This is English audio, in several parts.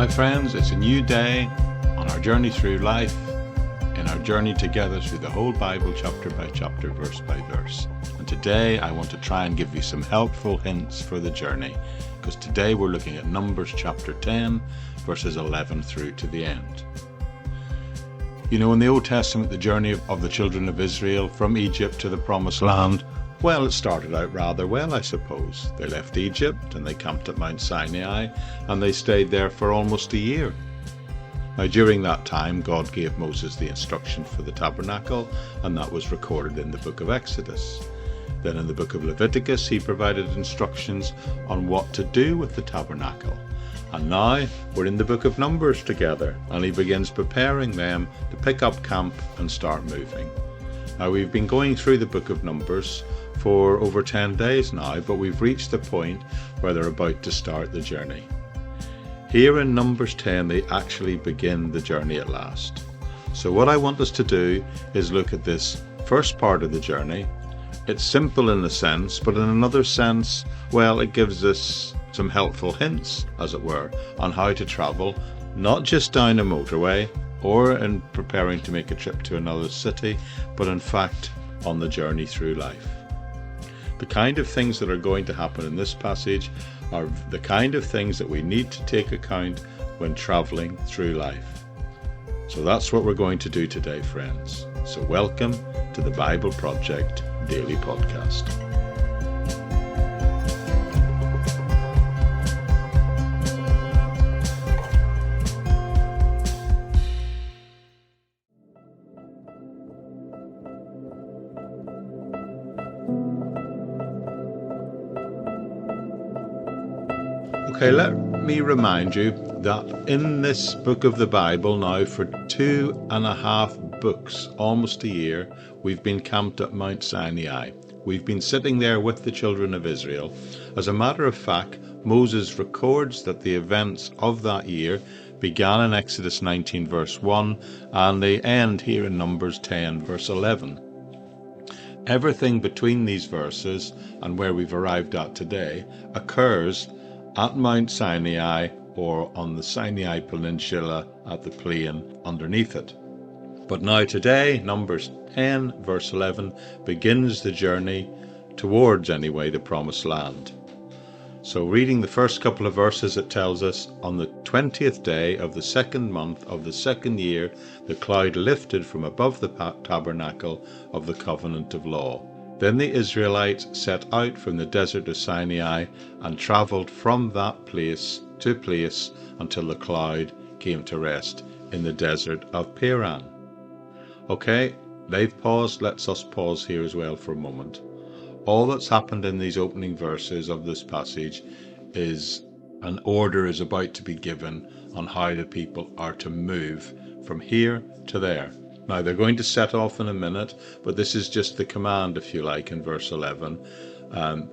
My friends, it's a new day on our journey through life, in our journey together through the whole Bible chapter by chapter, verse by verse. And today I want to try and give you some helpful hints for the journey, because today we're looking at Numbers chapter 10, verses 11 through to the end. You know, in the Old Testament, the journey of the children of Israel from Egypt to the Promised Land, well, it started out rather well, I suppose. They left Egypt and they camped at Mount Sinai and they stayed there for almost a year. Now, during that time, God gave Moses the instruction for the Tabernacle, and that was recorded in the book of Exodus. Then in the book of Leviticus, he provided instructions on what to do with the Tabernacle. And now we're in the book of Numbers together, and he begins preparing them to pick up camp and start moving. Now, we've been going through the book of Numbers for over 10 days now, but we've reached the point where they're about to start the journey. Here in Numbers 10, they actually begin the journey at last. So what I want us to do is look at this first part of the journey. It's simple in a sense, but in another sense, well, it gives us some helpful hints, as it were, on how to travel, not just down a motorway or in preparing to make a trip to another city, but in fact on the journey through life. The kind of things that are going to happen in this passage are the kind of things that we need to take account when traveling through life. So that's what we're going to do today, friends. So welcome to the Bible Project Daily Podcast. Okay, let me remind you that in this book of the Bible now for 2.5 books, almost a year, we've been camped at Mount Sinai. We've been sitting there with the children of Israel. As a matter of fact, Moses records that the events of that year began in Exodus 19 verse 1 and they end here in Numbers 10 verse 11. Everything between these verses and where we've arrived at today occurs at Mount Sinai or on the Sinai Peninsula at the plain underneath it. But now today, Numbers 10 verse 11 begins the journey towards, anyway, the Promised Land. So reading the first couple of verses, it tells us, on the 20th day of the second month of the second year, the cloud lifted from above the tabernacle of the covenant of law. Then the Israelites set out from the Desert of Sinai and travelled from that place to place until the cloud came to rest in the Desert of Paran. Okay, they've paused. Let's us pause here as well for a moment. All that's happened in these opening verses of this passage is an order is about to be given on how the people are to move from here to there. Now, they're going to set off in a minute, but this is just the command, if you like, in verse 11.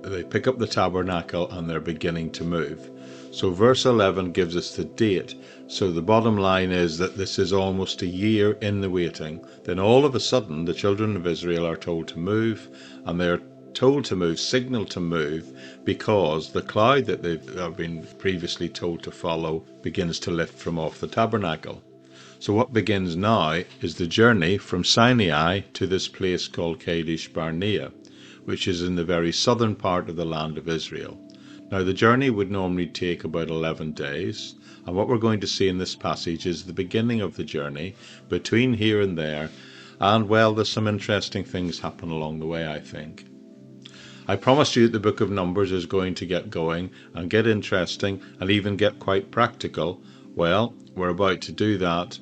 They pick up the tabernacle and they're beginning to move. So verse 11 gives us the date. So the bottom line is that this is almost a year in the waiting. Then all of a sudden, the children of Israel are told to move, and they're told to move, signaled to move, because the cloud that they've been previously told to follow begins to lift from off the tabernacle. So what begins now is the journey from Sinai to this place called Kadesh Barnea, which is in the very southern part of the land of Israel. Now, the journey would normally take about 11 days, and what we're going to see in this passage is the beginning of the journey between here and there, and, well, there's some interesting things happen along the way, I think. I promised you that the book of Numbers is going to get going and get interesting and even get quite practical. Well, we're about to do that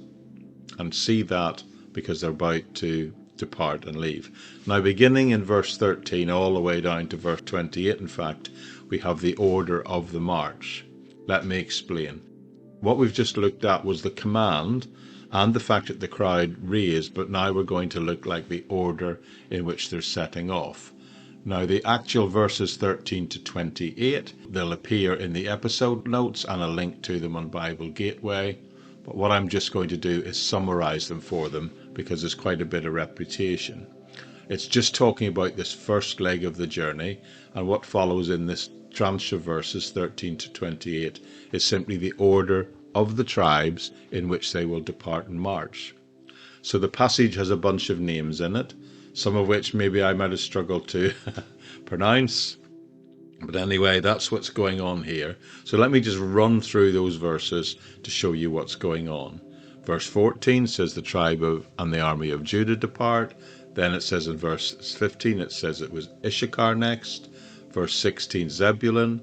and see that because they're about to depart and leave. Now, beginning in verse 13 all the way down to verse 28, in fact, we have the order of the march. Let me explain. What we've just looked at was the command and the fact that the crowd raised, but now we're going to look like the order in which they're setting off. Now, the actual verses 13 to 28, they'll appear in the episode notes and a link to them on Bible Gateway. But what I'm just going to do is summarize them for them because there's quite a bit of repetition. It's just talking about this first leg of the journey, and what follows in this tranche of verses 13 to 28 is simply the order of the tribes in which they will depart and march. So the passage has a bunch of names in it, some of which maybe I might have struggled to pronounce. But anyway, that's what's going on here. So let me just run through those verses to show you what's going on. Verse 14 says the tribe of and the army of Judah depart. Then it says in verse 15, it says it was Issachar next. Verse 16, Zebulun.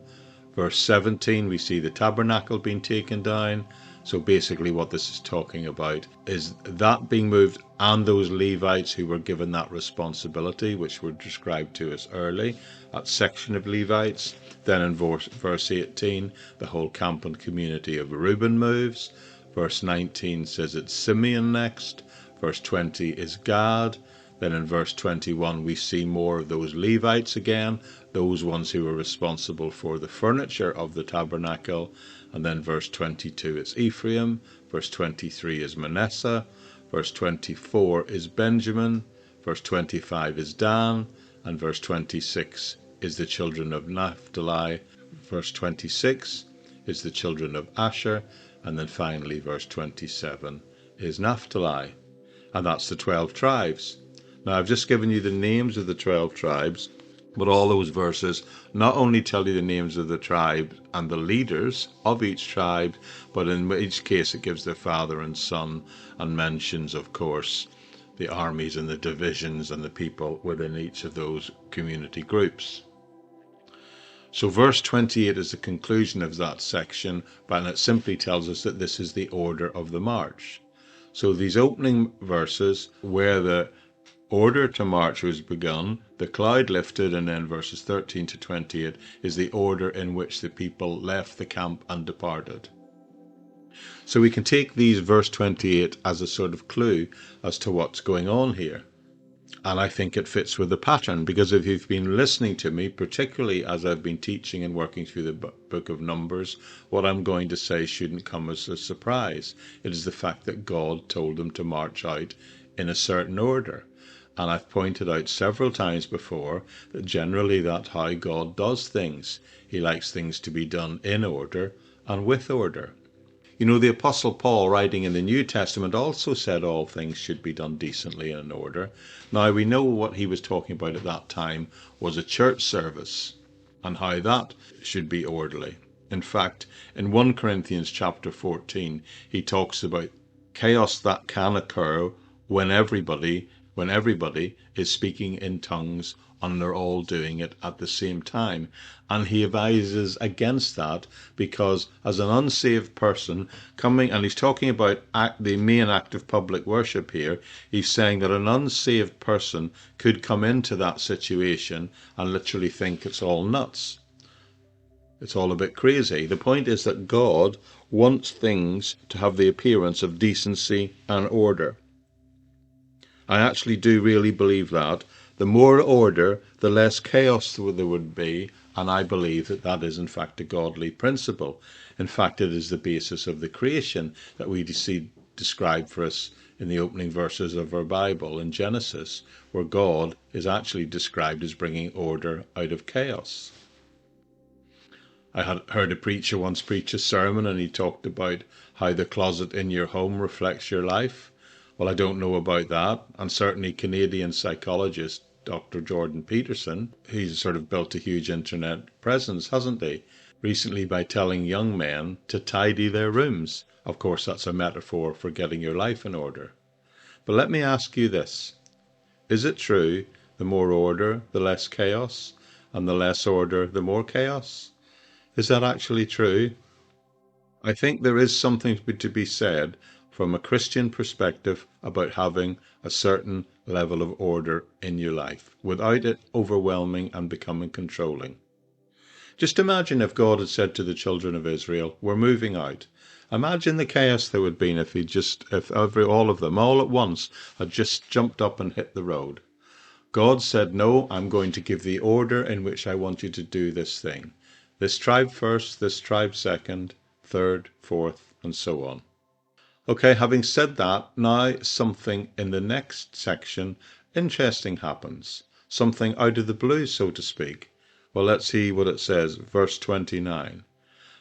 Verse 17, we see the tabernacle being taken down. So basically what this is talking about is that being moved and those Levites who were given that responsibility, which were described to us early, that section of Levites. Then in verse 18, the whole camp and community of Reuben moves. Verse 19 says it's Simeon next. Verse 20 is Gad. Then in verse 21, we see more of those Levites again, those ones who were responsible for the furniture of the tabernacle. And then verse 22 is Ephraim. Verse 23 is Manasseh. Verse 24 is Benjamin. Verse 25 is Dan. And verse 26 is the children of Naphtali. Verse 26 is the children of Asher. And then finally, verse 27 is Naphtali. And that's the 12 tribes. Now, I've just given you the names of the 12 tribes, but all those verses not only tell you the names of the tribe and the leaders of each tribe, but in each case it gives their father and son and mentions, of course, the armies and the divisions and the people within each of those community groups. So verse 28 is the conclusion of that section, and it simply tells us that this is the order of the march. So these opening verses, where the order to march was begun, the cloud lifted, and then verses 13 to 28 is the order in which the people left the camp and departed. So we can take these verse 28 as a sort of clue as to what's going on here. And I think it fits with the pattern, because if you've been listening to me, particularly as I've been teaching and working through the book of Numbers, what I'm going to say shouldn't come as a surprise. It is the fact that God told them to march out in a certain order. And I've pointed out several times before that generally that's how God does things. He likes things to be done in order and with order. You know, the Apostle Paul, writing in the New Testament, also said all things should be done decently and in order. Now, we know what he was talking about at that time was a church service and how that should be orderly. In fact, in 1 Corinthians chapter 14, he talks about chaos that can occur when everybody is speaking in tongues and they're all doing it at the same time. And he advises against that, because as an unsaved person coming, and he's talking about the main act of public worship here, he's saying that an unsaved person could come into that situation and literally think it's all nuts. It's all a bit crazy. The point is that God wants things to have the appearance of decency and order. I actually do really believe that. The more order, the less chaos there would be, and I believe that that is in fact a godly principle. In fact, it is the basis of the creation that we see described for us in the opening verses of our Bible in Genesis, where God is actually described as bringing order out of chaos. I had heard a preacher once preach a sermon, and he talked about how the closet in your home reflects your life. Well, I don't know about that, and certainly Canadian psychologist Dr. Jordan Peterson, he's sort of built a huge internet presence, hasn't he, recently by telling young men to tidy their rooms. Of course, that's a metaphor for getting your life in order. But let me ask you this. Is it true, the more order, the less chaos, and the less order, the more chaos? Is that actually true? I think there is something to be said from a Christian perspective about having a certain level of order in your life without it overwhelming and becoming controlling. Just imagine if God had said to the children of Israel, we're moving out. Imagine the chaos there would have been if all of them all at once had just jumped up and hit the road. God said, no, I'm going to give the order in which I want you to do this thing. This tribe first, this tribe second, third, fourth, and so on. Okay, having said that, now something in the next section interesting happens. Something out of the blue, so to speak. Well, let's see what it says, verse 29.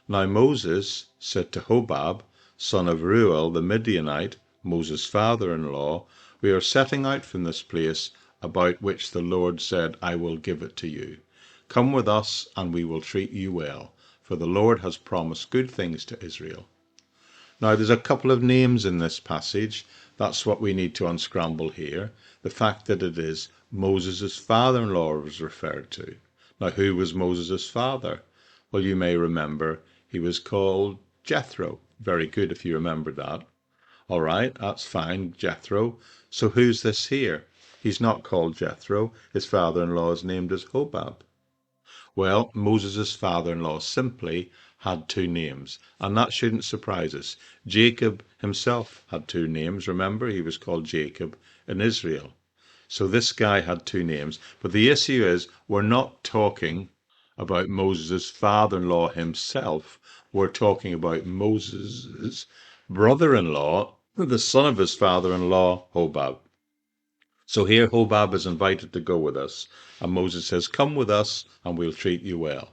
Now Moses said to Hobab, son of Reuel the Midianite, Moses' father-in-law, we are setting out from this place about which the Lord said, I will give it to you. Come with us, and we will treat you well, for the Lord has promised good things to Israel. Now, there's a couple of names in this passage. That's what we need to unscramble here. The fact that it is Moses' father-in-law was referred to. Now, who was Moses' father? Well, you may remember he was called Jethro. Very good if you remember that. All right, that's fine, Jethro. So who's this here? He's not called Jethro. His father-in-law is named as Hobab. Well, Moses' father-in-law simply had two names, and that shouldn't surprise us. Jacob himself had two names. Remember, he was called Jacob in Israel. So this guy had two names. But the issue is, we're not talking about Moses' father-in-law himself. We're talking about Moses' brother-in-law, the son of his father-in-law, Hobab. So here Hobab is invited to go with us, and Moses says, come with us and we'll treat you well.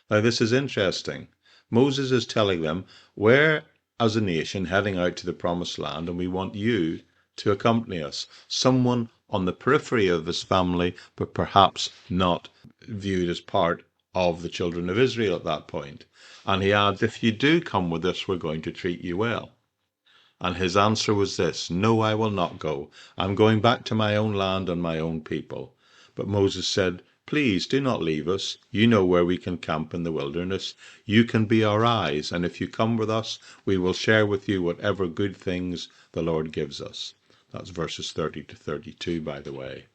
Now this is interesting. Moses is telling them, we're as a nation heading out to the promised land, and we want you to accompany us. Someone on the periphery of his family, but perhaps not viewed as part of the children of Israel at that point. And he adds, if you do come with us, we're going to treat you well. And his answer was this, no, I will not go. I'm going back to my own land and my own people. But Moses said, please do not leave us. You know where we can camp in the wilderness. You can be our eyes, and if you come with us, we will share with you whatever good things the Lord gives us. That's verses 30 to 32, by the way.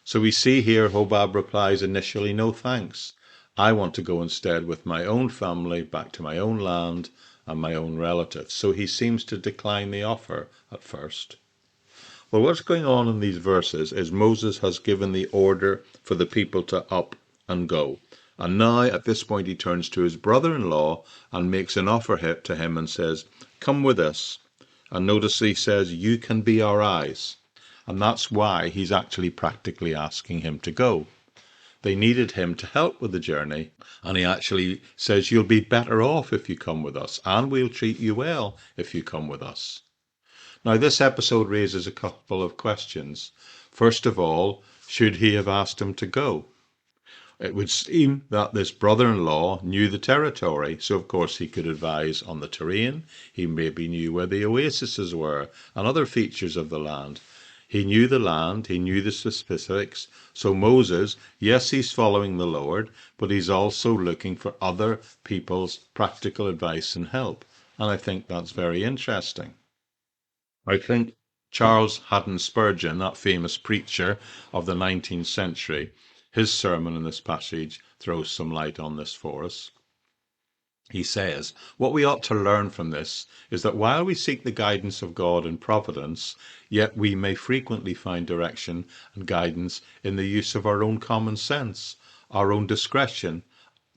So we see here Hobab replies initially, no thanks. I want to go instead with my own family back to my own land and my own relatives. So he seems to decline the offer at first. Well, what's going on in these verses is Moses has given the order for the people to up and go. And now at this point he turns to his brother-in-law and makes an offer to him and says, come with us. And notice he says, you can be our eyes. And that's why he's actually practically asking him to go. They needed him to help with the journey, and he actually says, you'll be better off if you come with us, and we'll treat you well if you come with us. Now, this episode raises a couple of questions. First of all, should he have asked him to go? It would seem that this brother-in-law knew the territory, so of course he could advise on the terrain. He maybe knew where the oases were and other features of the land. He knew the land, he knew the specifics. So Moses, yes, he's following the Lord, but he's also looking for other people's practical advice and help. And I think that's very interesting. I think Charles Haddon Spurgeon, that famous preacher of the 19th century, his sermon in this passage throws some light on this for us. He says, what we ought to learn from this is that while we seek the guidance of God in providence, yet we may frequently find direction and guidance in the use of our own common sense, our own discretion,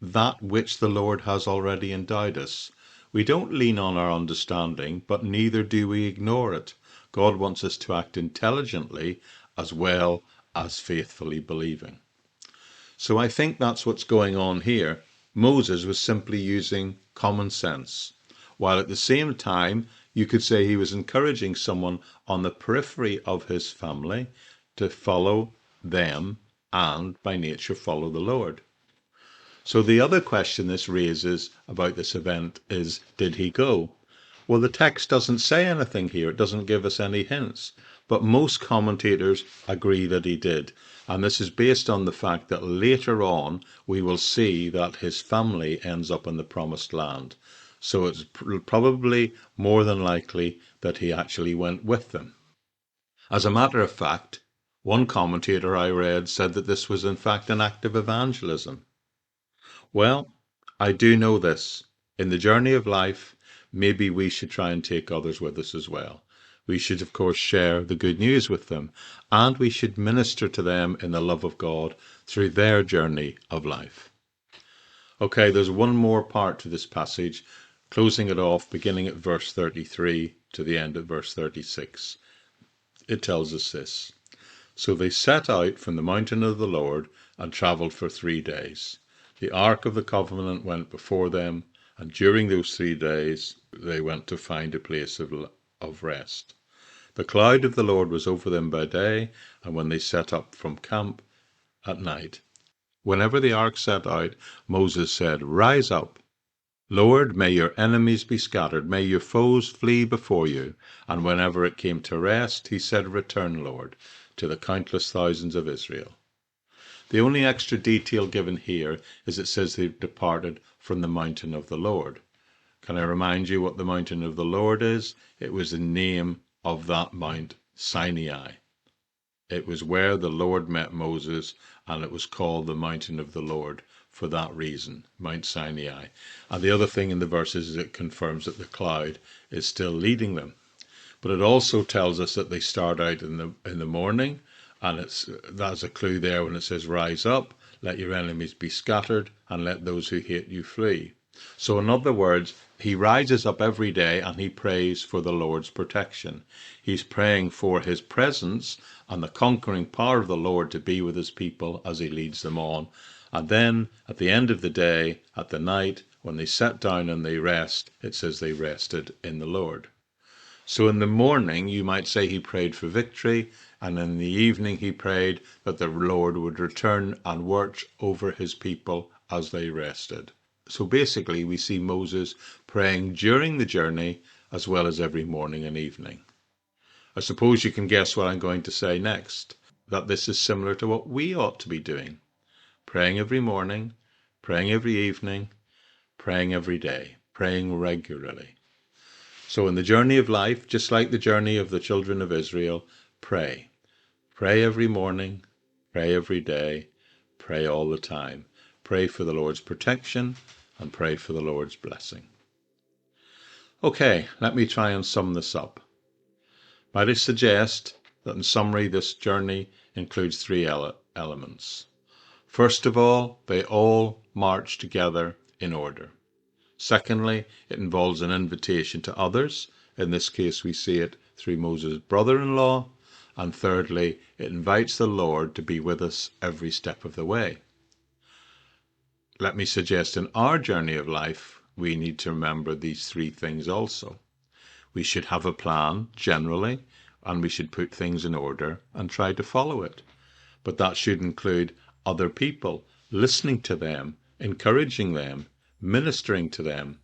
that which the Lord has already endowed us. We don't lean on our understanding, but neither do we ignore it. God wants us to act intelligently as well as faithfully believing. So I think that's what's going on here. Moses was simply using common sense, while at the same time you could say he was encouraging someone on the periphery of his family to follow them and by nature follow the Lord. So the other question this raises about this event is, did he go? Well, the text doesn't say anything here. It doesn't give us any hints. But most commentators agree that he did. And this is based on the fact that later on we will see that his family ends up in the promised land. So it's probably more than likely that he actually went with them. As a matter of fact, one commentator I read said that this was in fact an act of evangelism. Well, I do know this. In the journey of life, maybe we should try and take others with us as well. We should, of course, share the good news with them, and we should minister to them in the love of God through their journey of life. Okay, there's one more part to this passage, closing it off, beginning at verse 33 to the end at verse 36. It tells us this. So they set out from the mountain of the Lord and travelled for 3 days. The ark of the covenant went before them, And during those 3 days, they went to find a place of rest. The cloud of the Lord was over them by day, and when they set up from camp at night. Whenever the ark set out, Moses said, "Rise up, Lord, may your enemies be scattered, may your foes flee before you." And whenever it came to rest, he said, "Return, Lord, to the countless thousands of Israel." The only extra detail given here is it says they departed from the mountain of the Lord. Can I remind you what the mountain of the Lord is? It was the name of that Mount Sinai. It was where the Lord met Moses, and it was called the mountain of the Lord for that reason, Mount Sinai. And the other thing in the verses is it confirms that the cloud is still leading them. But it also tells us that they start out in the morning, and that's a clue there when it says, "Rise up, let your enemies be scattered, and let those who hate you flee." So in other words, he rises up every day and he prays for the Lord's protection. He's praying for his presence and the conquering power of the Lord to be with his people as he leads them on. And then at the end of the day, at the night, when they sat down and they rest, it says they rested in the Lord. So in the morning, you might say he prayed for victory, and in the evening he prayed that the Lord would return and watch over his people as they rested. So basically, we see Moses praying during the journey as well as every morning and evening. I suppose you can guess what I'm going to say next, that this is similar to what we ought to be doing. Praying every morning, praying every evening, praying every day, praying regularly. So in the journey of life, just like the journey of the children of Israel, pray. Pray every morning, pray every day, pray all the time. Pray for the Lord's protection and pray for the Lord's blessing. Okay, let me try and sum this up. Might I suggest that in summary, this journey includes three elements. First of all, they all march together in order. Secondly, it involves an invitation to others. In this case, we see it through Moses' brother-in-law. And thirdly, it invites the Lord to be with us every step of the way. Let me suggest in our journey of life, we need to remember these three things also. We should have a plan, generally, and we should put things in order and try to follow it. But that should include other people, listening to them, encouraging them, ministering to them.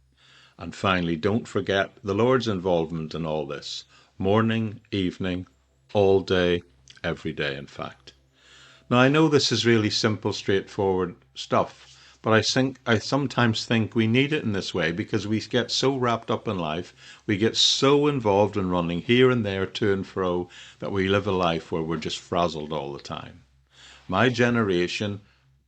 And finally, don't forget the Lord's involvement in all this. Morning, evening, all day, every day, in fact. Now, I know this is really simple, straightforward stuff, but I sometimes think we need it in this way because we get so wrapped up in life, we get so involved in running here and there, to and fro, that we live a life where we're just frazzled all the time. My generation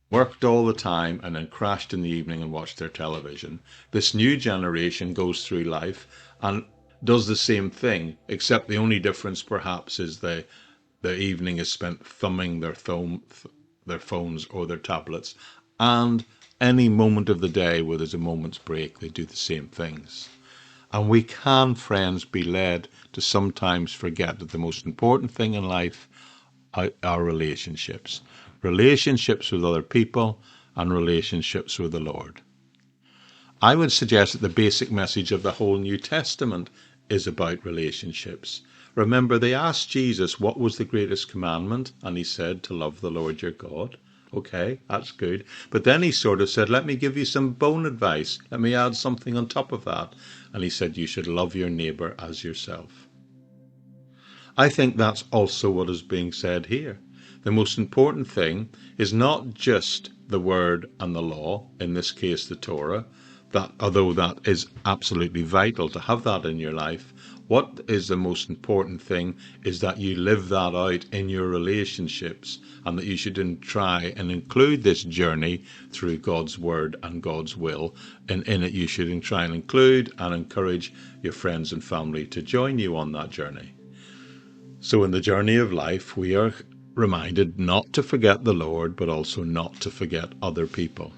worked all the time and then crashed in the evening and watched their television. This new generation goes through life and does the same thing, except the only difference perhaps is the evening is spent thumbing their phones or their tablets, and any moment of the day where there's a moment's break, they do the same things. And we can, friends, be led to sometimes forget that the most important thing in life are relationships. Relationships with other people and relationships with the Lord. I would suggest that the basic message of the whole New Testament is about relationships. Remember, they asked Jesus what was the greatest commandment, and he said to love the Lord your God. Okay, that's good. But then he sort of said, let me give you some bone advice. Let me add something on top of that. And he said, you should love your neighbor as yourself. I think that's also what is being said here. The most important thing is not just the word and the law, in this case the Torah, that although that is absolutely vital to have that in your life, what is the most important thing is that you live that out in your relationships, and that you should try and include this journey through God's word and God's will. And in it you should try and include and encourage your friends and family to join you on that journey. So in the journey of life, we are reminded not to forget the Lord, but also not to forget other people.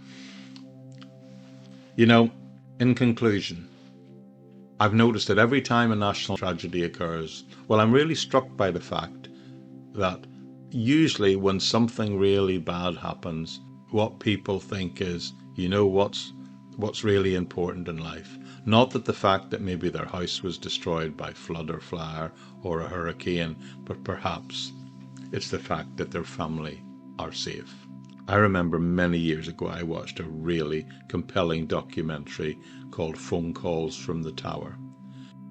You know, in conclusion, I've noticed that every time a national tragedy occurs, well, I'm really struck by the fact that usually when something really bad happens, what people think is, you know, what's what's really important in life. Not that the fact that maybe their house was destroyed by flood or fire or a hurricane, but perhaps it's the fact that their family are safe. I remember many years ago I watched a really compelling documentary called Phone Calls from the Tower.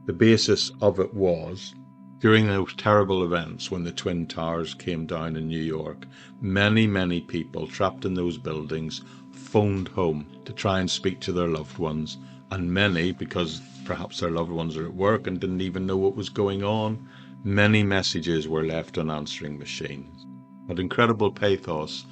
The basis of it was, during those terrible events when the Twin Towers came down in New York, many people trapped in those buildings phoned home to try and speak to their loved ones, and many, because perhaps their loved ones are at work and didn't even know what was going on, many messages were left on answering machines. But incredible pathos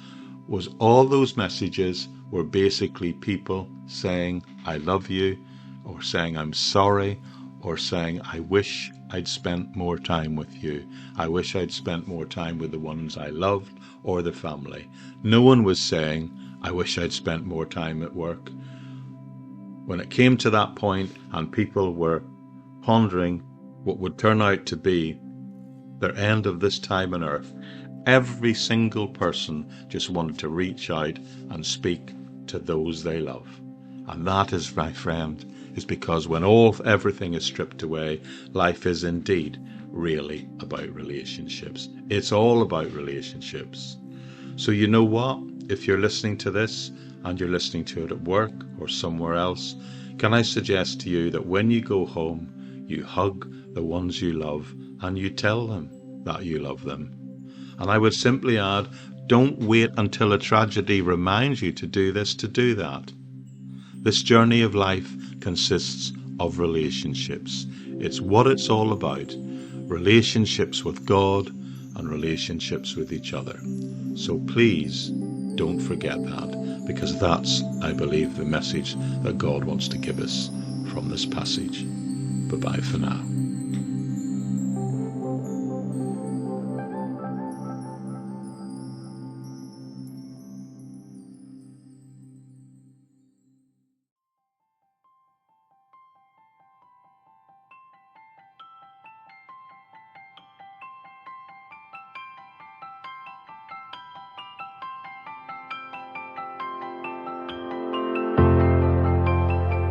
was all those messages were basically people saying, I love you, or saying, I'm sorry, or saying, I wish I'd spent more time with you. I wish I'd spent more time with the ones I loved or the family. No one was saying, I wish I'd spent more time at work. When it came to that point and people were pondering what would turn out to be their end of this time on earth, every single person just wanted to reach out and speak to those they love. And that is, my friend, is because when everything is stripped away, life is indeed really about relationships. It's all about relationships. So you know what? If you're listening to this and you're listening to it at work or somewhere else, can I suggest to you that when you go home, you hug the ones you love and you tell them that you love them. And I would simply add, don't wait until a tragedy reminds you to do this to do that. This journey of life consists of relationships. It's what it's all about. Relationships with God and relationships with each other. So please don't forget that, because that's, I believe, the message that God wants to give us from this passage. Bye-bye for now.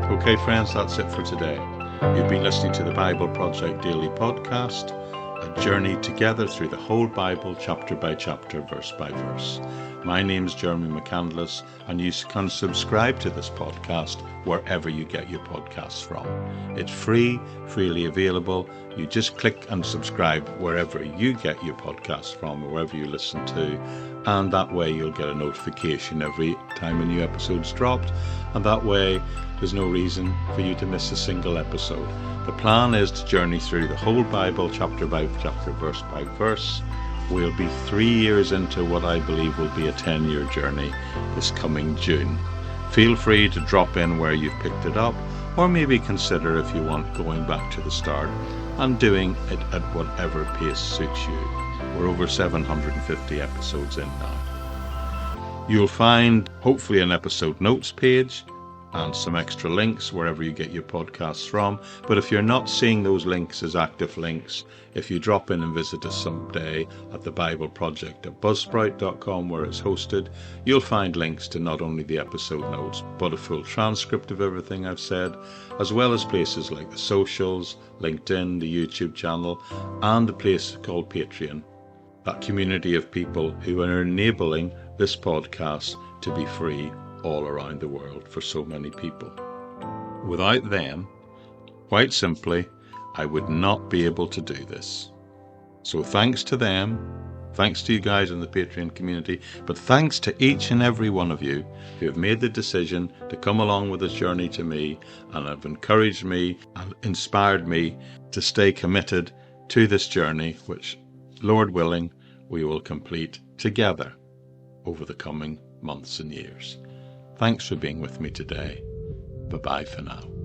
Okay, friends, that's it for today. You've been listening to the Bible Project Daily Podcast, a journey together through the whole Bible, chapter by chapter, verse by verse. My name's Jeremy McCandless, and you can subscribe to this podcast wherever you get your podcasts from. It's free, freely available. You just click and subscribe wherever you get your podcasts from, or wherever you listen to, and that way you'll get a notification every time a new episode's dropped, and that way there's no reason for you to miss a single episode. The plan is to journey through the whole Bible, chapter by chapter, verse by verse. We'll be 3 years into what I believe will be a 10-year journey this coming June. Feel free to drop in where you've picked it up, or maybe consider, if you want, going back to the start and doing it at whatever pace suits you. We're over 750 episodes in now. You'll find, hopefully, an episode notes page and some extra links wherever you get your podcasts from. But if you're not seeing those links as active links, if you drop in and visit us someday at the Bible Project at buzzsprout.com, where it's hosted, you'll find links to not only the episode notes, but a full transcript of everything I've said, as well as places like the socials, LinkedIn, the YouTube channel, and a place called Patreon, that community of people who are enabling this podcast to be free all around the world for so many people. Without them, quite simply, I would not be able to do this. So thanks to them, thanks to you guys in the Patreon community, but thanks to each and every one of you who have made the decision to come along with this journey to me and have encouraged me and inspired me to stay committed to this journey, which, Lord willing, we will complete together over the coming months and years. Thanks for being with me today. Bye-bye for now.